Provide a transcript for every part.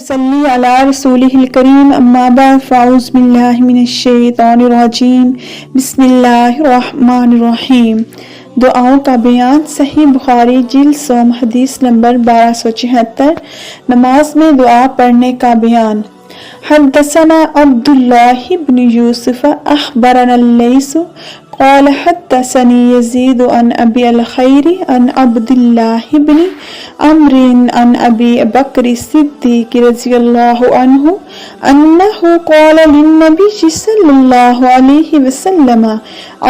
नसल्ली अला रसूलिहिल करीम अम्मा बाद फ़ाऊज़ बिल्लाहि मिनश शैतानिर रजीम बिस्मिल्लाहिर रहमानिर रहीम। दुआओं का बयान। सही बुखारी जिल्द सोम हदीस नंबर 1274। नमाज में दुआ पढ़ने का बयान। हद्दसना अब्दुल्लाह इब्न यूसुफ अखबरना लैस क़ाल हद्दसनी यज़ीद अन अबी अल-खैर अन अब्दुल्लाह इब्न अम्र अन अबी बकर सिद्दीक़ रज़ियल्लाहु अन्हु अन्नहु क़ाल लिन्नबी सल्लल्लाहु अलैहि वसल्लम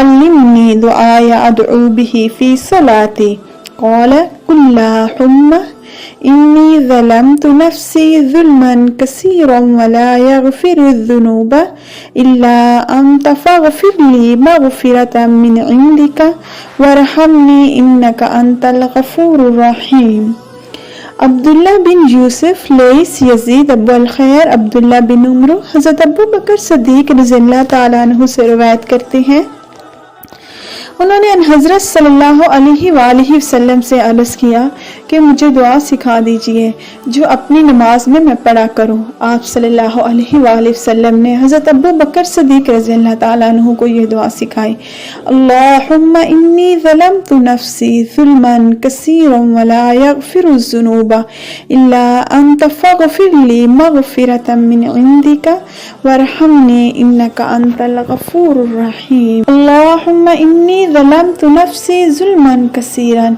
अल्लिमनी दुआया अदउ बिही फ़ी सलाती क़ाल कुल्लाहुम्मा इन्नी ज़लमतु नफ़्सी ज़ुल्मन कसीरन वला यग़फ़िरुज़्ज़ुनूबा इल्ला अन्त फ़ग़फ़िरली मग़फ़िरतम मिन इंदिका वरहमनी इन्नका अंतल गफ़ूरुर रहीम। अब्दुल्ला बिन यूसुफ, लैस, यजीद, अबू अल-खैर, अब्दुल्ला बिन उम्र हज़रत अबू बकर सिद्दीक़ रज़ियल्लाहु ताला अन्हु से रिवायत करते हैं। उन्होंने हज़रत सल्लल्लाहु अलैहि वसल्लम से अर्ज़ किया कि मुझे दुआ सिखा दीजिए जो अपनी नमाज में मैं पढ़ा करूं। आप सल्लल्लाहु अलैहि वसल्लम ने हज़रत अबू बकर सिद्दीक़ रज़ियल्लाहु ताला अन्हु को ये दुआ सिखाई। अल्लाहुम्मा इन्नी ज़लमतु नफ़्सी ज़ुल्मन कसीरन वला यग़फ़िरुज़्ज़ुनूबा इल्ला अन्त फ़ग़फ़िरली मग़फ़िरतम मिन इंदिका वरहमनी इन्नका अंतल गफ़ूरुर रहीम। अल्लाहुम्मा इन्नी ज़लमतु नफ़्सी ज़ुल्मन कसीरन,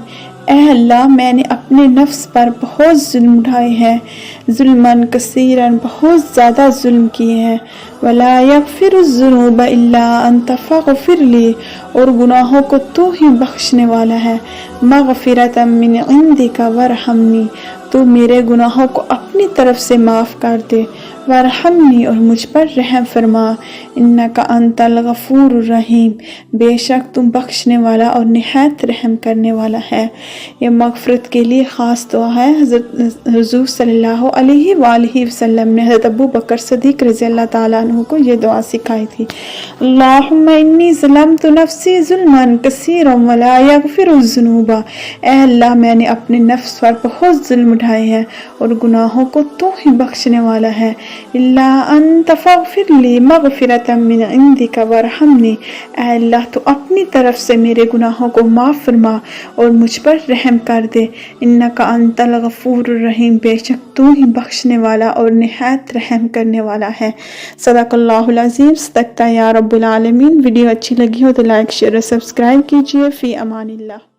ऐ अल्लाह मैंने अपने नफ्स पर बहुत जुल्म उठाए हैं, जुल्मन कसीरन बहुत ज़्यादा जुल्म किए हैं, वला यग़फ़िरुज़्ज़ुनूबा इल्ला अन्त फ़ग़फ़िरली और गुनाहों को तू ही बख्शने वाला है, मग़फ़िरतम मिन इंदिका वरहमनी तो मेरे गुनाहों को अपनी तरफ से माफ़ कर दे, वरहमनी और मुझ पर रहम फरमा, इन्नका अंतल गफ़ूरुर रहीम बेशक तुम बख्शने वाला और निहायत रहम करने वाला है। ये मग़फ़िरत के लिए ख़ास दुआ है। हज़रत हुज़ूर सल्लल्लाहु अलैहि वसल्लम ने हज़रत अबू बकर सिद्दीक़ रज़ियल्लाहु ताला अन्हु को ये दुआ सिखाई थी। अल्लाहुम्मा इन्नी ज़लमतु नफ़्सी ज़ुल्मन कसीरन वला यग़फ़िरुज़्ज़ुनूबा, ऐ अल्लाह मैंने अपने नफ्स पर बहुत जुल्म उठाए हैं और गुनाहों को तू ही बख्शने वाला है, इल्ला अन्त फ़ग़फ़िरली मग़फ़िरतम मिन इंदिका वरहमनी, ऐ अल्लाह तो अपनी तरफ से मेरे गुनाहों को माफ़ फरमा और मुझ पर रहम कर दे, इन्नका अंतल गफ़ूरुर रहीम बेशक तू ही बख्शने वाला और निहायत रहम करने वाला है। सदक़ल्लाहुल अज़ीम। सदक़ता या रब्बुल आलमीन। वीडियो अच्छी लगी हो तो लाइक शेयर और सब्सक्राइब कीजिए। फ़ी अमानिल्लाह।